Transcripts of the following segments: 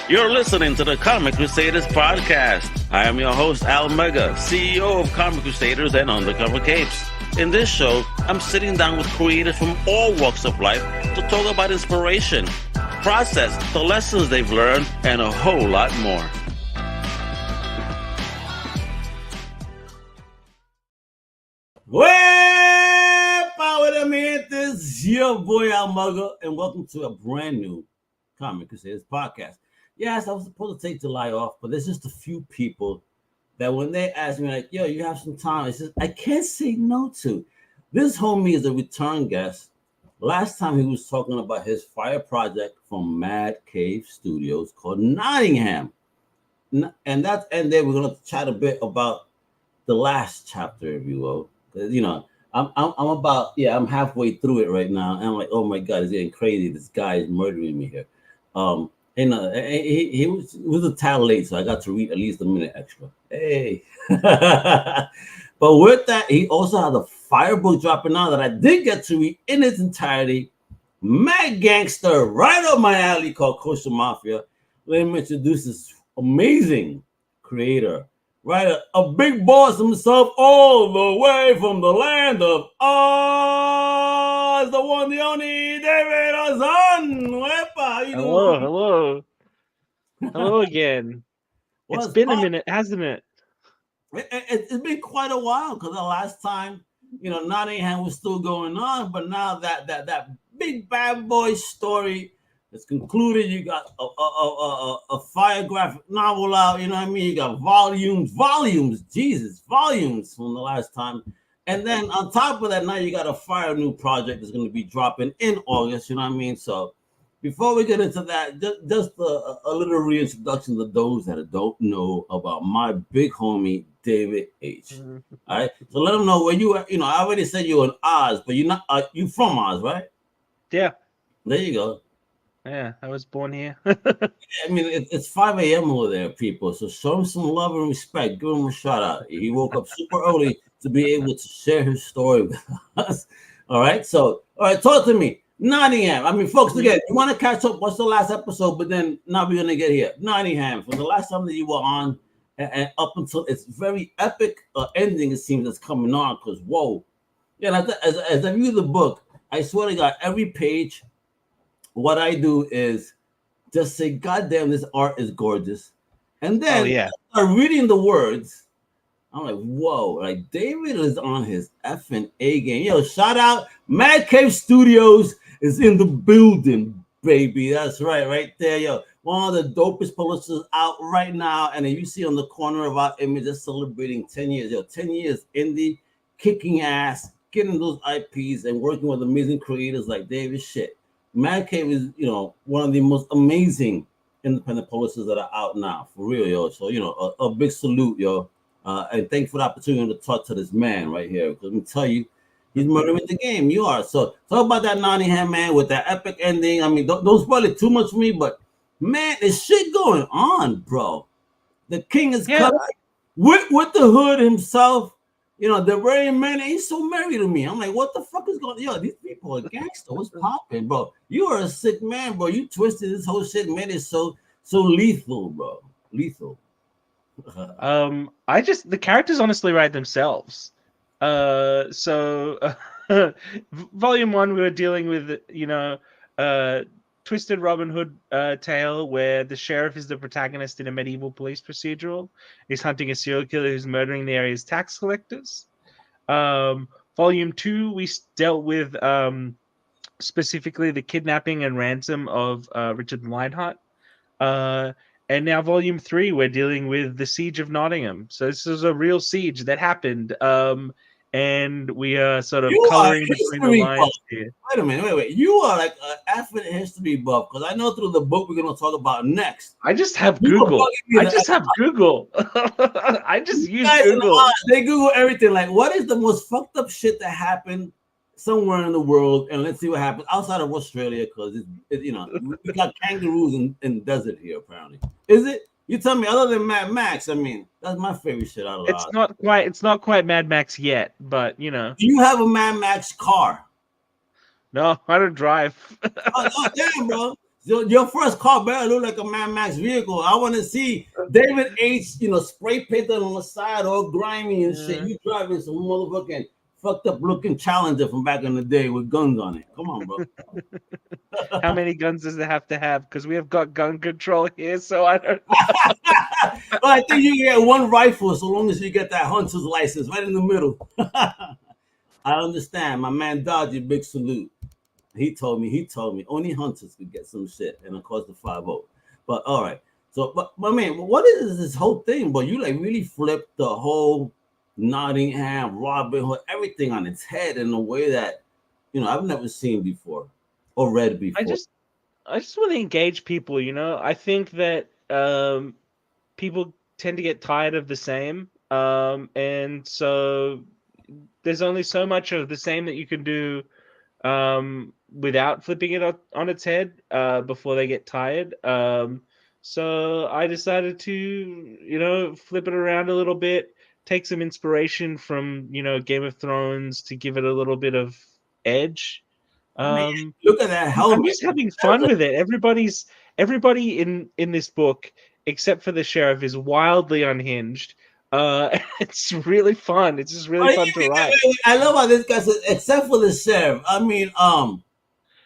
You're listening to the Comic Crusaders podcast. I am your host, Al Mega, CEO of Comic Crusaders and Undercover Capes. In this show, I'm sitting down with creators from all walks of life to talk about inspiration, process, the lessons they've learned, and a whole lot more. Well, power to me, this is your boy Al Mugger, and welcome to a brand new Comic Crusaders podcast. Yes, I was supposed to take July off, but there's just a few people that when they ask me, like, yo, you have some time, it's just, I can't say no to. This homie is a return guest. Last time he was talking about his fire project from Mad Cave Studios called Nottingham. And then we're going to chat a bit about the last chapter, if you will. You know, I'm halfway through it right now, and I'm like, oh my god, it's getting crazy. This guy is murdering me here. He was a tad late, so I got to read at least a minute extra. Hey, but with that, he also has a fire book dropping out that I did get to read in its entirety. Mad gangster, right up my alley, called Kosher Mafia. Let me introduce this amazing creator. Right, a big boss himself, all the way from the land of Oz, the one, the only, David Hazan. Hello again. It's been a minute, hasn't it? It's been quite a while, because the last time, Nottingham was still going on, but now that big bad boy story it's concluded. You got a fire graphic novel out. You know what I mean? You got volumes from the last time. And then on top of that, now you got a fire new project that's going to be dropping in August. You know what I mean? So before we get into that, just a little reintroduction to those that don't know about my big homie, David H. All right? So let them know where you are. I already said you're in Oz, but you're not, you from Oz, right? Yeah. There you go. Yeah, I was born here. I mean, it's 5 a.m. over there, people. So show him some love and respect. Give him a shout out. He woke up super early to be able to share his story with us. All right. So, all right, talk to me. Nottingham. I mean, folks, again, you want to catch up? What's the last episode? But then now we're gonna get here. Nottingham. From the last time that you were on, and up until its very epic ending, it seems that's coming on. Because whoa, yeah. As I view the book, I swear to God, every page. What I do is just say, God damn, this art is gorgeous. And then I start reading the words. I'm like, whoa, like David is on his effing A game. Yo, shout out. Mad Cave Studios is in the building, baby. That's right there. Yo, one of the dopest publishers out right now. And then you see on the corner of our image, they're celebrating 10 years. Yo, 10 years indie, kicking ass, getting those IPs and working with amazing creators like David shit. Mad Cave is, one of the most amazing independent publishers that are out now, for real, yo. So, a big salute, yo. And thanks for the opportunity to talk to this man right here. Because let me tell you, he's murdering the game. You are. So, talk about that Nottingham, man, with that epic ending. I mean, don't spoil it too much for me, but, man, there's shit going on, bro. The king is cut with the hood himself. The very man, he's so married to me. I'm like, what the fuck is going on? Yo, these people are gangster. What's popping, bro? You are a sick man, bro. You twisted this whole shit, man. It's so lethal, bro. Lethal. The characters honestly write themselves. Volume 1, we were dealing with, twisted Robin Hood tale where the sheriff is the protagonist in a medieval police procedural. He's hunting a serial killer who's murdering the area's tax collectors. Volume 2, we dealt with specifically the kidnapping and ransom of Richard Lionheart. And now Volume 3, we're dealing with the siege of Nottingham. So this is a real siege that happened. And we are sort of coloring between the lines here. Wait a minute, You are like an effing history buff, because I know through the book we're going to talk about next. I just have Google. I just use Google. They Google everything. Like, what is the most fucked up shit that happened somewhere in the world? And let's see what happens outside of Australia, because we got kangaroos in the desert here, apparently. Is it? You tell me, other than Mad Max, I mean, that's my favorite shit out of It's not quite Mad Max yet, but Do you have a Mad Max car? No, I don't drive. Oh, damn, bro. So your first car better look like a Mad Max vehicle. I want to see David H. Spray painted on the side, all grimy and shit. You driving some motherfucking fucked up looking Challenger from back in the day with guns on it. Come on, bro. How many guns does it have to have? Because we have got gun control here, so I don't know. Well, I think you get one rifle so long as you get that hunter's license right in the middle. I understand. My man Dodgy, big salute. He told me only hunters could get some shit, and of course the 5-0. But all right. So, but my man, what is this whole thing? But you like really flipped the whole Nottingham, Robin Hood, everything on its head in a way that I've never seen before or read before. I just want to engage people. I think that people tend to get tired of the same, and so there's only so much of the same that you can do without flipping it on its head before they get tired. So I decided to, flip it around a little bit, take some inspiration from, Game of Thrones to give it a little bit of edge. Look at that helmet. I'm just having fun with it. Everybody in this book, except for the sheriff, is wildly unhinged. It's really fun. It's just really fun to write. I love how this guy says, except for the sheriff. I mean,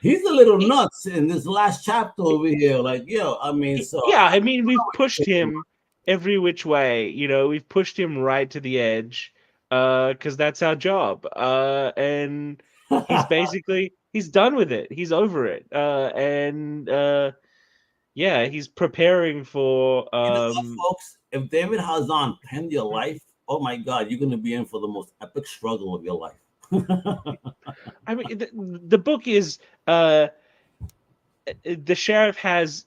he's a little nuts in this last chapter over here. Like, we've pushed him every which way. We've pushed him right to the edge, because that's our job. And he's done with it. He's over it. He's preparing for. Folks, if David Hazan penned your life, oh my God, you're going to be in for the most epic struggle of your life. I mean, the book is the sheriff has,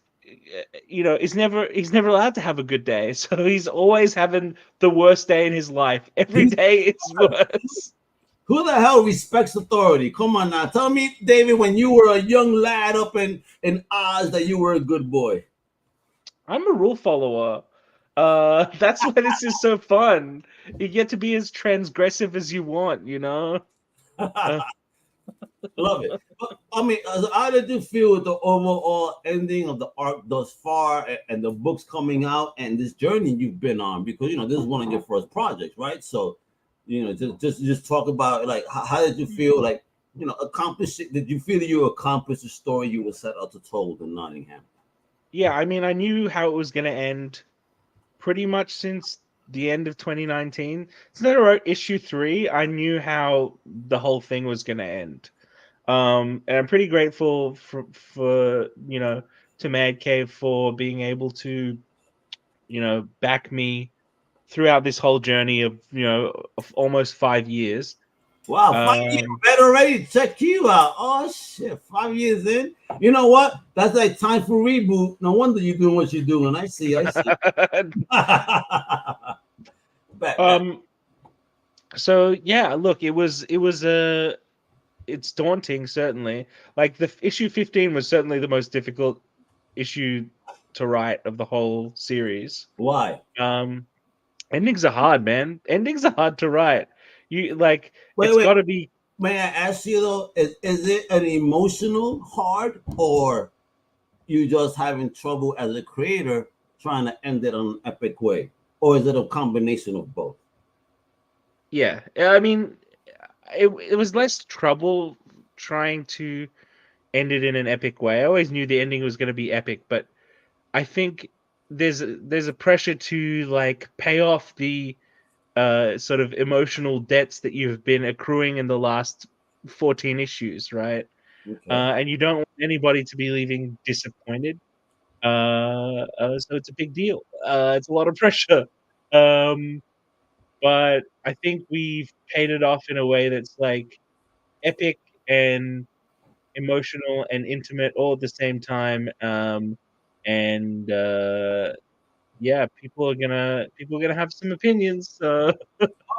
he's never allowed to have a good day, so he's always having the worst day in his life. Every day it's worse. Who the hell respects authority? Come on now, tell me, David, when you were a young lad up in Oz, that you were a good boy. I'm a rule follower. That's why this is so fun. You get to be as transgressive as you want, Love it. But, I mean, how did you feel with the overall ending of the arc thus far, and the books coming out, and this journey you've been on? Because this is one of your first projects, right? So, just talk about, like, how did you feel, like, accomplish it? Did you feel that you accomplished the story you were set out to tell in Nottingham? Yeah, I mean, I knew how it was going to end pretty much since the end of 2019. Since I wrote issue 3, I knew how the whole thing was going to end. And I'm pretty grateful for to Mad Cave for being able to, back me throughout this whole journey of, of almost 5 years. Wow, 5 years better already. Check you out. Oh shit, 5 years in. You know what? That's like time for reboot. No wonder you're doing what you're doing. I see. So yeah, look, it's daunting, certainly. Like the issue 15 was certainly the most difficult issue to write of the whole series. Why? Endings are hard, man. Endings are hard to write. It's got to be. May I ask you though, is it an emotional hard, or you just having trouble as a creator trying to end it on an epic way, or is it a combination of both? Yeah, I mean, it was less trouble trying to end it in an epic way. I always knew the ending was going to be epic, but I think there's a pressure to like pay off the sort of emotional debts that you've been accruing in the last 14 issues, right? Okay. And you don't want anybody to be leaving disappointed. So it's a big deal. It's a lot of pressure. But I think we've paid it off in a way that's like epic and emotional and intimate all at the same time. Yeah, people are gonna have some opinions. Oh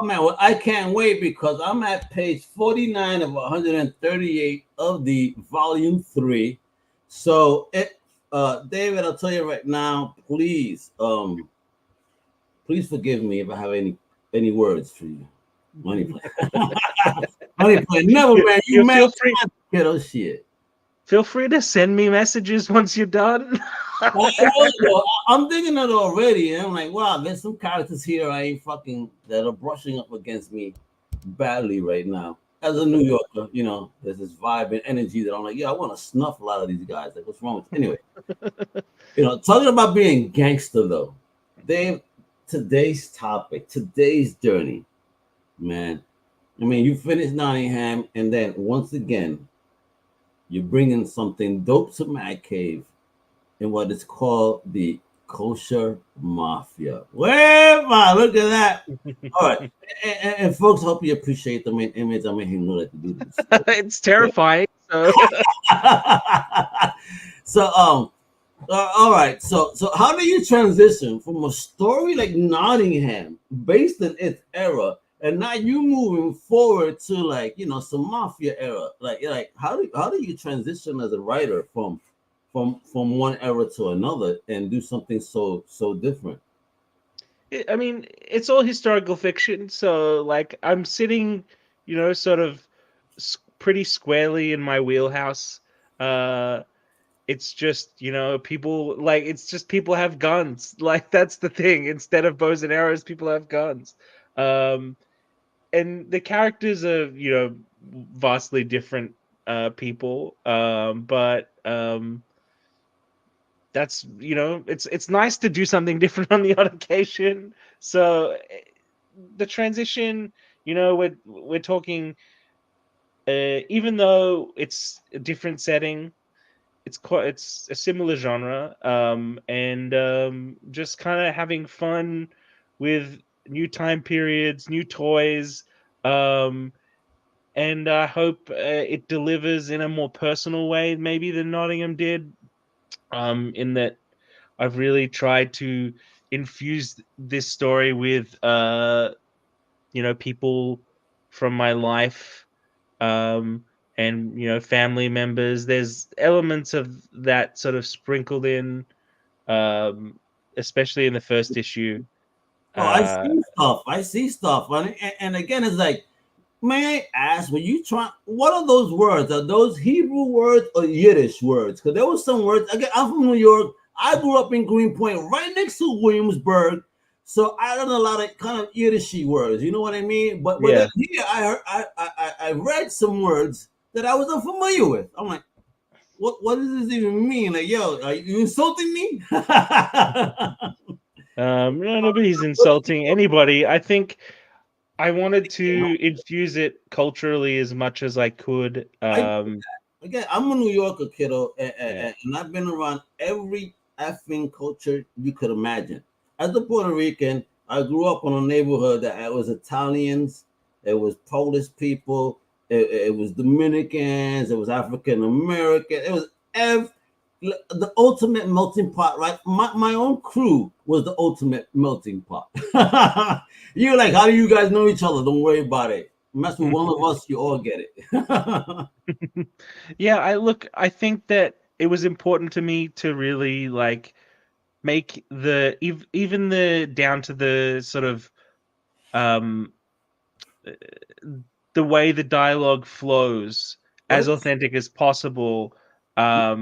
man, well, I can't wait because I'm at page 49 of 138 of the volume 3. So, David, I'll tell you right now, please forgive me if I have any words for you. Money plan. Money plan. Never, man. You man, kiddo shit. Feel free to send me messages once you're done. I'm thinking of it already, and I'm like, wow, there's some characters here I ain't fucking that are brushing up against me badly right now. As a New Yorker, there's this vibe and energy that I'm like, yeah, I want to snuff a lot of these guys. Like, what's wrong with anyway? Talking about being gangster though, Dave. Today's topic, today's journey, man. I mean, you finished Nottingham, and then once again, you're bringing something dope to Mad Cave in what is called the Kosher Mafia. Where look at that. All right. And folks, hope you appreciate the main image. I made him know that to do this. It's terrifying. So, all right. So how do you transition from a story like Nottingham based in its era, and now you moving forward to like some mafia era? Like how do you transition as a writer from one era to another and do something so different? I mean, it's all historical fiction, so like I'm sitting, sort of pretty squarely in my wheelhouse. It's just people have guns. Like that's the thing. Instead of bows and arrows, people have guns. And the characters are vastly different people. But that's it's nice to do something different on the odd occasion. So the transition, we're talking, even though it's a different setting, it's a similar genre, and just kind of having fun with new time periods, new toys, and I hope it delivers in a more personal way maybe than Nottingham did. In that I've really tried to infuse this story with people from my life, and family members. There's elements of that sort of sprinkled in, especially in the first issue. Oh, I see stuff. And again, it's like, may I ask, when you try, what are those words? Are those Hebrew words or Yiddish words? Because there were some words. Again, I'm from New York. I grew up in Greenpoint, right next to Williamsburg. So I learned a lot of kind of Yiddishy words. You know what I mean? But Yeah. here I read some words that I was unfamiliar with. I'm like, what does this even mean? Like, yo, are you insulting me? No, nobody's insulting anybody. I think I wanted to infuse it culturally as much as I could. Again, I'm a New Yorker, kiddo, and I've been around every effing culture you could imagine. As a Puerto Rican, I grew up in a neighborhood that it was Italians, it was Polish people, it was Dominicans, it was African American, it was the ultimate melting pot, right? My own crew was the ultimate melting pot. You're like, how do you guys know each other? Don't worry about it. Mess with one of us, you all get it. Yeah, I think that it was important to me to really like make even the down to the sort of the way the dialogue flows as authentic as possible. But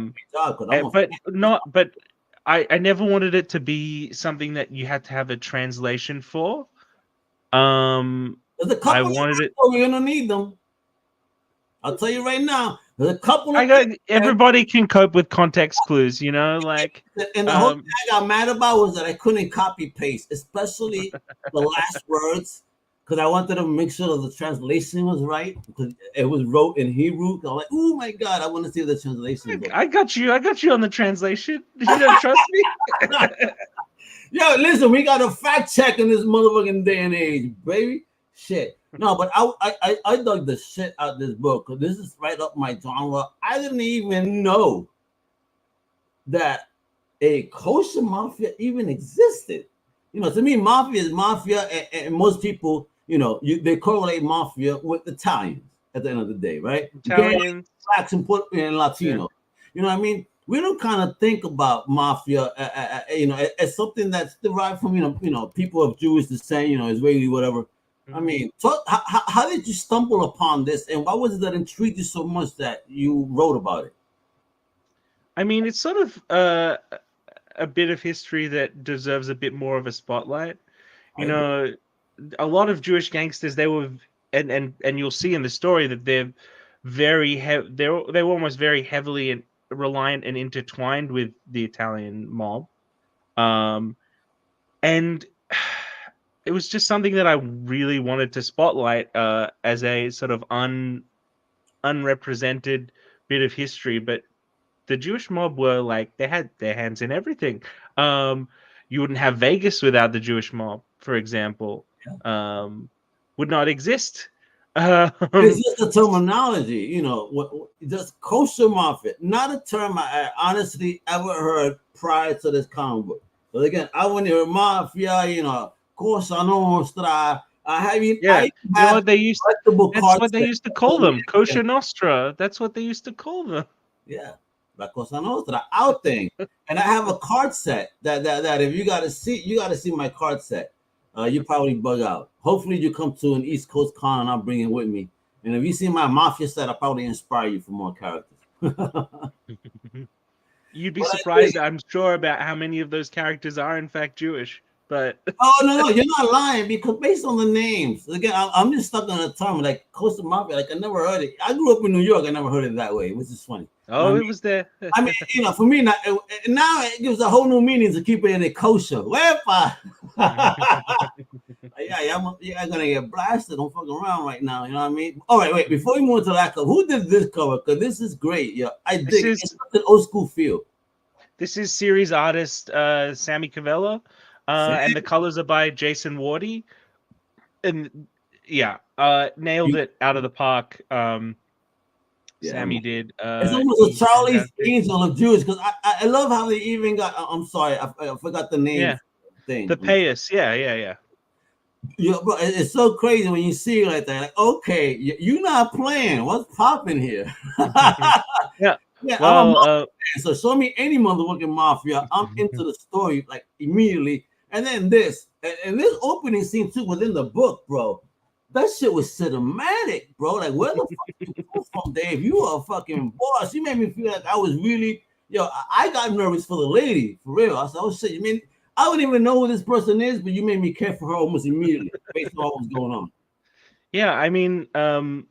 I never wanted it to be something that you had to have a translation for. There's a couple I wanted it. We're gonna need them. I'll tell you right now. There's a couple. Everybody can cope with context clues, like. And the whole thing I got mad about was that I couldn't copy paste, especially the last words, because I wanted to make sure that the translation was right, because it was wrote in Hebrew. I'm like, oh my god, I want to see the translation. I got you on the translation. You don't trust me? Yo, listen, we got a fact check in this motherfucking day and age, baby. Shit. No, but I dug the shit out of this book, because this is right up my genre. I didn't even know that a kosher mafia even existed. To me, mafia is mafia, and most people, they correlate mafia with Italians at the end of the day, right? Italians, blacks, and Latino. Yeah. You know what I mean? We don't kind of think about mafia, as something that's derived from, people of Jewish descent, Israeli, whatever. I mean, how did you stumble upon this, and what was it that intrigued you so much that you wrote about it? I mean, it's sort of a bit of history that deserves a bit more of a spotlight. You know, a lot of Jewish gangsters, they were, and you'll see in the story that they're they were almost very heavily and reliant and intertwined with the Italian mob. And it was just something that I really wanted to spotlight as a sort of unrepresented bit of history. But the Jewish mob were like, they had their hands in everything. You wouldn't have Vegas without the Jewish mob, for example. Would not exist. It's just a terminology, you know, just Kosher Mafia, not a term I honestly ever heard prior to this comic book. But again, I wouldn't hear mafia, you know, Cosa Nostra. Yeah, you know what they used. That's what they used to call them, Kosher Nostra. That's what they used to call them. Yeah, La Cosa Nostra out thing. And I have a card set that if you got to see my card set. You probably bug out. Hopefully you come to an East Coast con and I'll bring it with me. And if you see my mafia set, I'll probably inspire you for more characters. You'd be surprised, I'm sure, about how many of those characters are in fact Jewish. But no, you're not lying, because based on the names, again, I'm just stuck on a term like Coastal Mafia. Like I never heard it. I grew up in New York. I never heard it that way, which is funny. Oh, it was there. I mean, you know, for me now it gives a whole new meaning to keep it in a kosher. Wepa. I'm gonna get blasted. Don't fuck around right now. You know what I mean? All right, wait. Before we move to that cover, who did this cover? Because this is great. Yeah, I dig. It's an old school feel. This is series artist Sammy Cavello, and the colors are by Jason Wardy. And yeah, nailed it out of the park. Sammy did. It's almost a Charlie's Angel of Jewish, because I love how they even got. I'm sorry, I forgot the name. Yeah. Thing. The Payas. Yeah. Yeah, bro, it's so crazy when you see it like that. Like, okay, you're not playing. What's popping here? Yeah. Well, so show me any motherfucking mafia. I'm into the story like immediately. And then this opening scene too within the book, bro. That shit was cinematic, bro. Like, where the fuck you come from, Dave? You are a fucking boss. You made me feel like I was really, I got nervous for the lady, for real. I said, oh shit, you mean I wouldn't even know who this person is, but you made me care for her almost immediately based on what was going on. Yeah, I mean, that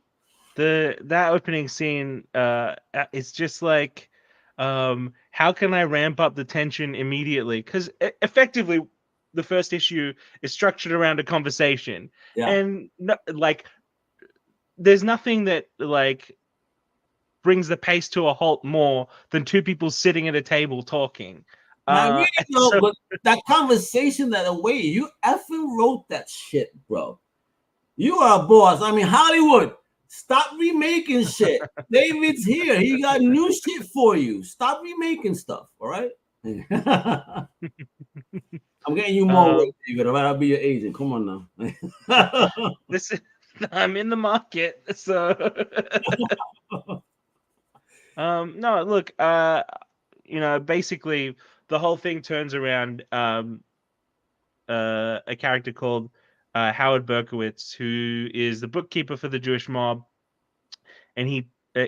opening scene, it's just like, how can I ramp up the tension immediately? Because effectively, the first issue is structured around a conversation, and there's nothing that like brings the pace to a halt more than two people sitting at a table talking. I really know, but that conversation, that way you effing wrote that shit, bro. You are a boss. I mean, Hollywood, stop remaking shit. David's here. He got new shit for you. Stop remaking stuff. All right. I'm getting you more work, David. All right, I'll be your agent. Come on now. Listen, I'm in the market, so. No, look. Basically, the whole thing turns around a character called Howard Berkowitz, who is the bookkeeper for the Jewish mob, and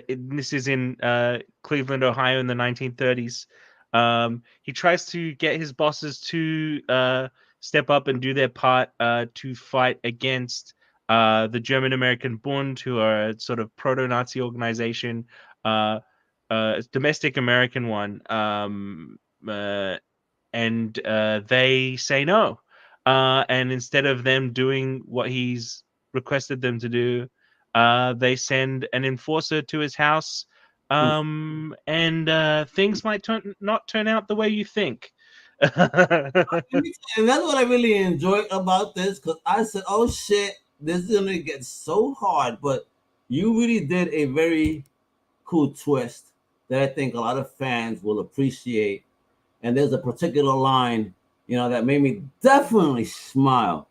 this is in Cleveland, Ohio, in the 1930s. He tries to get his bosses to step up and do their part to fight against the German American Bund, who are a sort of proto-Nazi organization, domestic American one. And they say no. And instead of them doing what he's requested them to do, they send an enforcer to his house, and things might not turn out the way you think. And that's what I really enjoyed about this, because I said, oh shit, this is going to get so hard. But you really did a very cool twist that I think a lot of fans will appreciate. And there's a particular line, that made me definitely smile,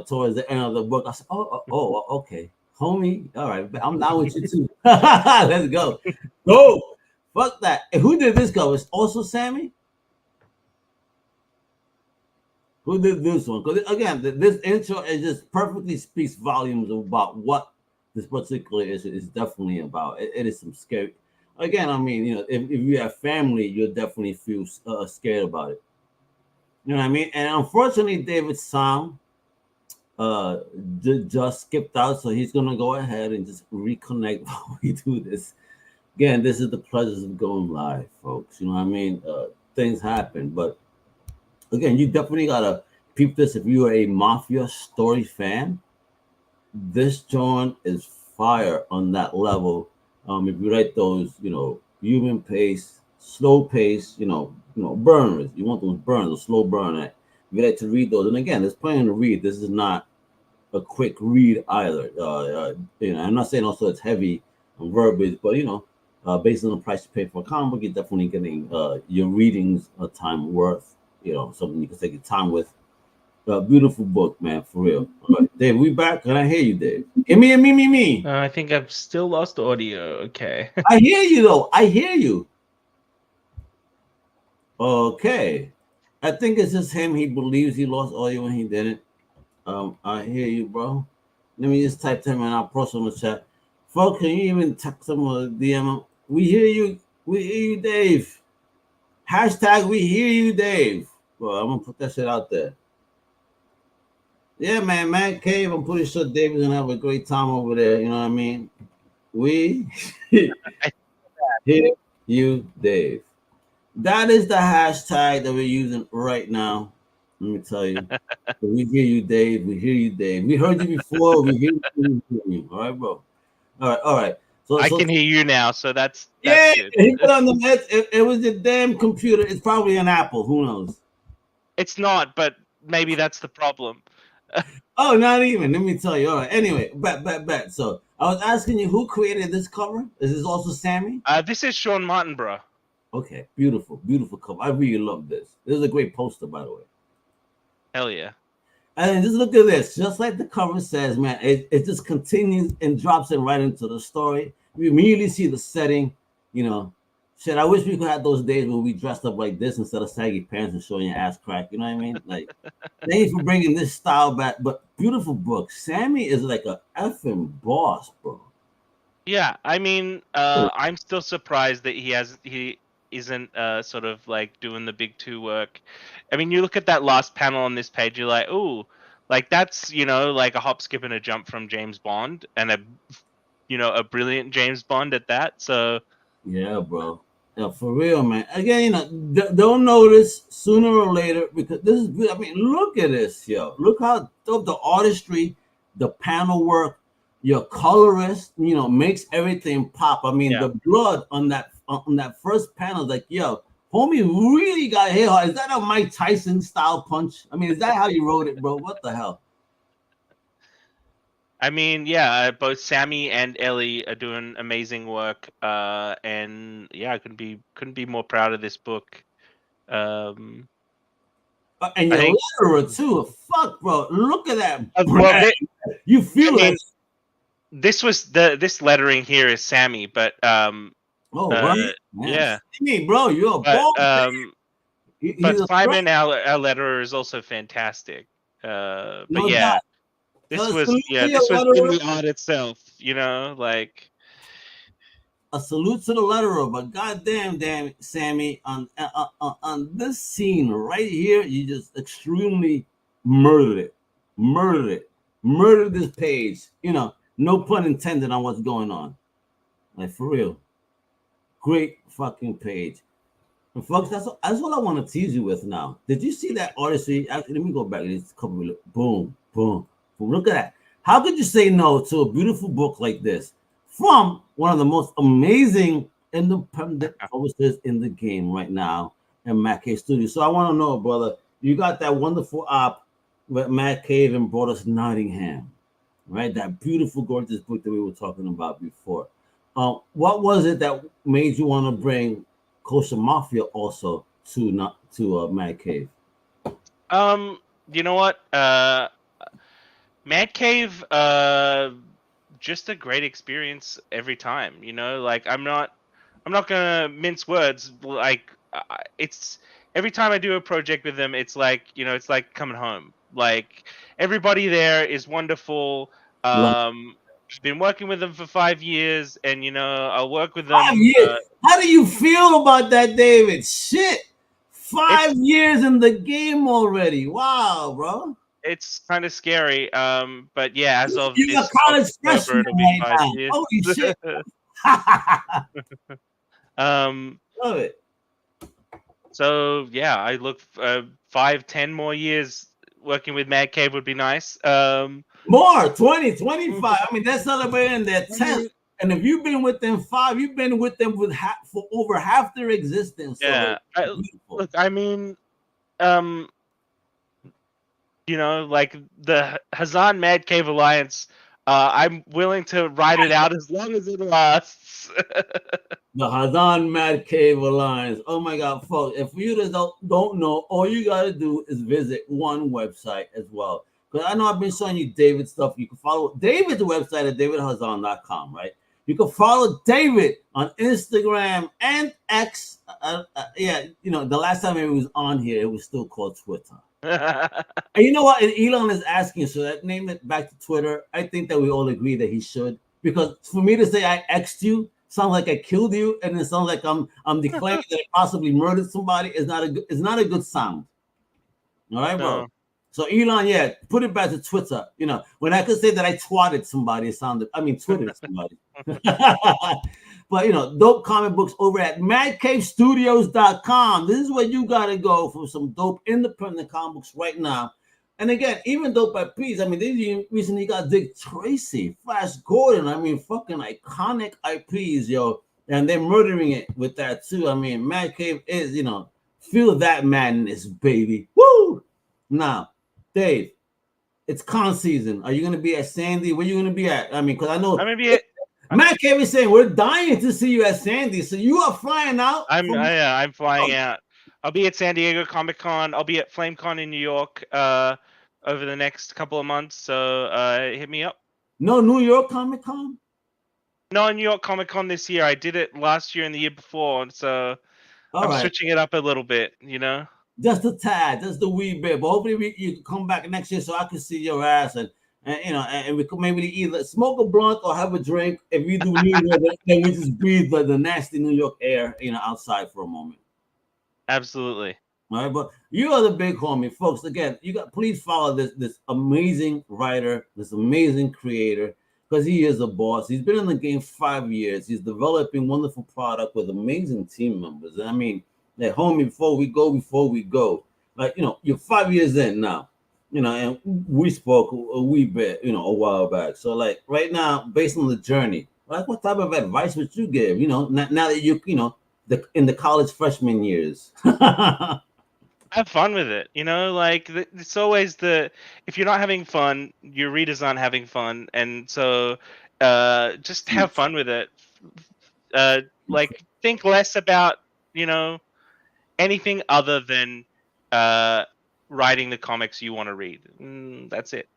towards the end of the book. I said, oh, okay, homie. All right, I'm down with you too. Let's go. Go. Fuck that. And who did this cover? It's also Sammy? Who did this one? Because again, this intro, it just perfectly speaks volumes about what this particular issue is definitely about. It is some scary. again, I mean, if you have family, you'll definitely feel scared about it. You know what I mean? And unfortunately, David Sam uh just skipped out, so he's gonna go ahead and just reconnect while we do this. Again, this is the pleasures of going live, folks. You know what I mean? Things happen, but again, you definitely gotta peep this if you are a mafia story fan. This joint is fire on that level. If you like those, human pace, slow pace, burners. You want those burners, a slow burner. If you like to read those, and again, there's plenty to read. This is not a quick read either. I'm not saying also it's heavy on verbiage, but based on the price you pay for a comic book, you're definitely getting your readings a time worth. Something you can take your time with. Beautiful book, man, for real. All right, Dave, we back. Can I hear you, Dave? Me. I think I've still lost audio. Okay. I hear you though. I hear you. Okay. I think it's just him. He believes he lost audio when he didn't. I hear you, bro. Let me just type to him and I'll post on the chat. Folks, can you even text him or DM him? We hear you. We hear you, Dave. Hashtag we hear you, Dave. Well, I'm gonna put that shit out there. Yeah, man Cave. I'm pretty sure David's gonna have a great time over there. You know what I mean? We hear you, Dave. That is the hashtag that we're using right now. Let me tell you. We hear you, Dave. We hear you, Dave. We heard you before. We hear you. All right, bro. All right. So I can hear you now, so that's yeah. good. He put on the net. It was the damn computer. It's probably an Apple. Who knows? It's not, but maybe that's the problem. Oh, not even. Let me tell you. All right. Anyway, bet. So I was asking you who created this cover. Is this also Sammy? This is Sean Martinborough. Okay, beautiful cover. I really love this. This is a great poster, by the way. Hell yeah. And just look at this. Just like the cover says, man, it just continues and drops it right into the story. We immediately see the setting, Shit, I wish we could have those days when we dressed up like this instead of saggy pants and showing your ass crack. You know what I mean? Like, thank you for bringing this style back. But beautiful book. Sammy is like a effing boss, bro. Yeah, I mean, I'm still surprised that he isn't sort of like doing the big two work. I mean, you look at that last panel on this page, you're like, ooh, like that's like a hop, skip, and a jump from James Bond, and a brilliant James Bond at that. So yeah, bro. Yeah, for real, man. Again, they'll notice sooner or later because this is. I mean, look at this, yo. Look how dope the artistry, the panel work, your colorist, makes everything pop. I mean, the blood on that first panel, like, yo, homie really got hit hard. Is that a Mike Tyson style punch? I mean, is that how you wrote it, bro? What the hell? I mean, yeah, both Sammy and Ellie are doing amazing work, and yeah, I couldn't be more proud of this book. And your letterer too. Fuck, bro. Look at that. Well, you feel it. This lettering here is Sammy, but right? Yeah, Sammy, bro, you're a ball. But Simon, our letterer, is also fantastic. But no yeah. doubt. This was in the art itself, like a salute to the letterer, but damn, Sammy, on this scene right here, you just extremely murdered this page. No pun intended on what's going on. Like, for real, great fucking page. And folks, that's what I want to tease you with now. Did you see that artistry? Actually, let me go back. It's a couple of boom. Look at that. How could you say no to a beautiful book like this from one of the most amazing independent publishers in the game right now in Matt Cave Studios? So I want to know, brother, you got that wonderful op with Matt Cave and brought us Nottingham, right? That beautiful, gorgeous book that we were talking about before. What was it that made you want to bring Kosher Mafia also to Matt Cave? You know what? Mad Cave, just a great experience every time. Like I'm not gonna mince words. Like it's every time I do a project with them, it's like it's like coming home. Like everybody there is wonderful. been working with them for 5 years, and I'll work with them. 5 years. How do you feel about that, David? Shit, 5 years in the game already. Wow, bro. It's kind of scary. But yeah, as of You're a this college October, freshman it'll be right 5 now. years. Holy shit. Love it. So yeah, I look 5, 10 more years working with Mad Cave would be nice. More 20, 25. I mean, they're celebrating their 10th. And if you've been with them 5, you've been with them for over half their existence. Yeah. So Look, I mean, like the Hazan Mad Cave Alliance, I'm willing to ride it out as long as it lasts. The Hazan Mad Cave Alliance. Oh my God, folks! If you just don't know, all you gotta do is visit one website as well. Because I know I've been showing you David's stuff. You can follow David's website at davidhazan.com, right? You can follow David on Instagram and X. The last time it was on here, it was still called Twitter. And you know what? And Elon is asking, should I name it back to Twitter? I think that we all agree that he should. Because for me to say I X'd you sounds like I killed you, and it sounds like I'm declaring that I possibly murdered somebody. It's not a good sound. All right, bro. No. So Elon, put it back to Twitter. When I could say that I twatted somebody, twittered somebody. But dope comic books over at madcavestudios.com. This is where you gotta go for some dope independent comic books right now. And again, even dope IPs. I mean, they recently got Dick Tracy, Flash Gordon. I mean, fucking iconic IPs, yo. And they're murdering it with that too. I mean, Mad Cave is, feel that madness, baby. Woo! Now, Dave, it's con season. Are you gonna be at Sandy? Where you gonna be at? I mean, because I know I'm gonna be at. Matt Cave is saying we're dying to see you at Sandy, so you are flying out. I'm flying out. I'll be at San Diego Comic Con. I'll be at FlameCon in New York over the next couple of months. So hit me up. No New York Comic Con. No New York Comic Con this year. I did it last year and the year before, so I'm switching it up a little bit. Just a tad, just a wee bit. But hopefully you can come back next year so I can see your ass and we could maybe either smoke a blunt or have a drink. If we do New York, then we just breathe the nasty New York air, outside for a moment. Absolutely. All right, but you are the big homie, folks. Again, please follow this amazing writer, this amazing creator, because he is a boss. He's been in the game 5 years. He's developing wonderful product with amazing team members. And I mean, homie, before we go, like you're 5 years in now. And we spoke a wee bit, a while back. So, like, right now, based on the journey, like, what type of advice would you give? Now that you, in the college freshman years. Have fun with it. Like it's always if you're not having fun, your readers aren't having fun, and so just have fun with it. Like think less about anything other than writing the comics you want to read. That's it.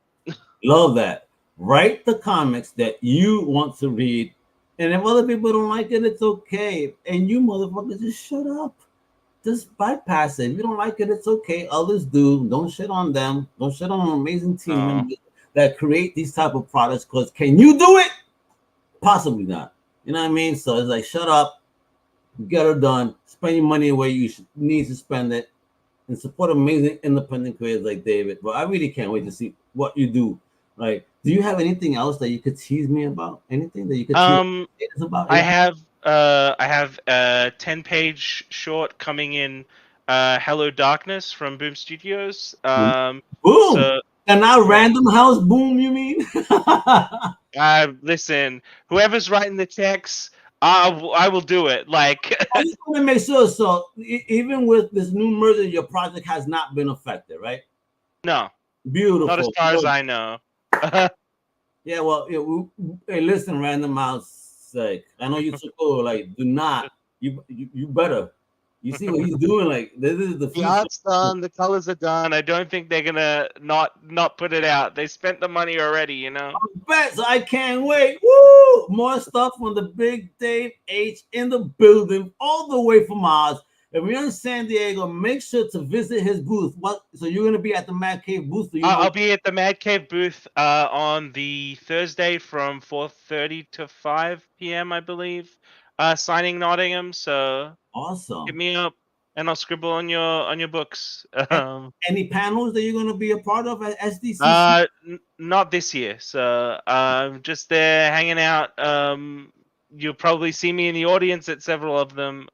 Love that. Write the comics that you want to read, and if other people don't like it, it's okay. And you motherfuckers just shut up. Just bypass it. If you don't like it, it's okay. Others do. Don't shit on them. Don't shit on an amazing team members that create these type of products. Because can you do it? Possibly not. You know what I mean? So it's like, shut up, get her done, spend your money where you need to spend it, and support amazing independent creators like David. But I really can't wait to see what you do. Like, do you have anything else that you could tease me about? Anything that you could tease us about? I have a 10-page short coming in, Hello Darkness from Boom Studios. Boom! So, and now Random House Boom, you mean? Listen, whoever's writing the checks, I will do it. Like, I just want to make sure. So even with this new merger, your project has not been affected, right? No. Beautiful. Not as far as I know. Yeah, well, hey, listen, Random House, like, I know you took over. Like, do not. You better. You see what he's doing? Like, this is the art's done, the colors are done. I don't think they're gonna not put it out. They spent the money already, I bet. So I can't wait. Woo! More stuff from the big Dave H in the building, all the way from Oz. if you're in San Diego, make sure to visit his booth. So you're going to be at the Mad Cave booth? I'll be at the Mad Cave booth on the Thursday from 4:30 to 5 p.m., I believe, signing Nottingham. So awesome. Hit me up, and I'll scribble on your books. Any panels that you're going to be a part of at SDCC? Not this year. So I'm just there hanging out. You'll probably see me in the audience at several of them.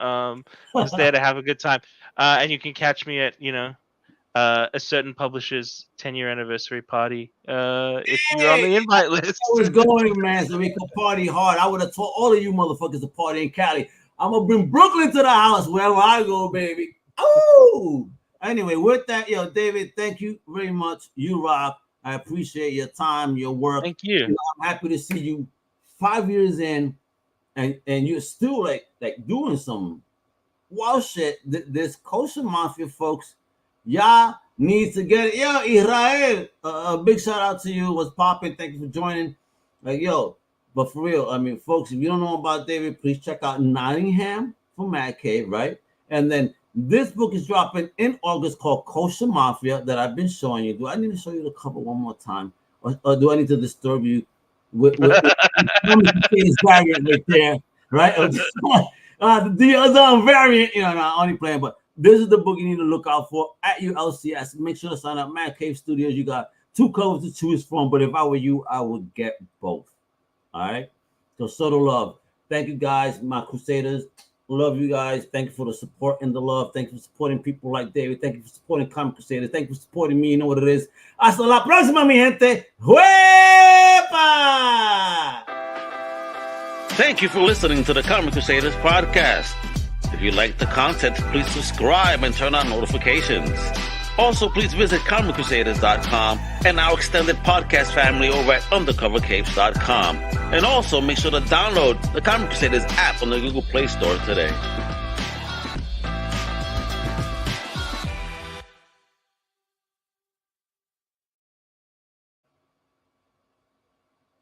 Just there to have a good time. And you can catch me at a certain publisher's 10-year anniversary party if you're on the invite list. I was going, man, so we could party hard. I would have told all of you motherfuckers to party in Cali. I'm gonna bring Brooklyn to the house wherever I go, baby. Oh, anyway, with that, David, thank you very much. You rock. I appreciate your time, your work. Thank you. I'm happy to see you 5 years in, and you're still like doing some wild shit. This Kosher Mafia, folks, y'all need to get it. Yo, Israel, a big shout out to you. What's popping? Thank you for joining. But for real, I mean, folks, if you don't know about David, please check out Nottingham from Mad Cave, right? And then this book is dropping in August called Kosher Mafia that I've been showing you. Do I need to show you the cover one more time? Or do I need to disturb you with variant right there, right? The other variant, I'm only playing, but this is the book you need to look out for at your LCS. Make sure to sign up. Mad Cave Studios. You got 2 covers to choose from, but if I were you, I would get both. All right. So the love. Thank you guys, my Crusaders. Love you guys. Thank you for the support and the love. Thank you for supporting people like David. Thank you for supporting Comic Crusaders. Thank you for supporting me. You know what it is. Hasta la próxima, mi gente. Huepa! Thank you for listening to the Comic Crusaders podcast. If you like the content, please subscribe and turn on notifications. Also, please visit comiccrusaders.shop and our extended podcast family over at undercovercapes.com. And also, make sure to download the Comic Crusaders app on the Google Play Store today.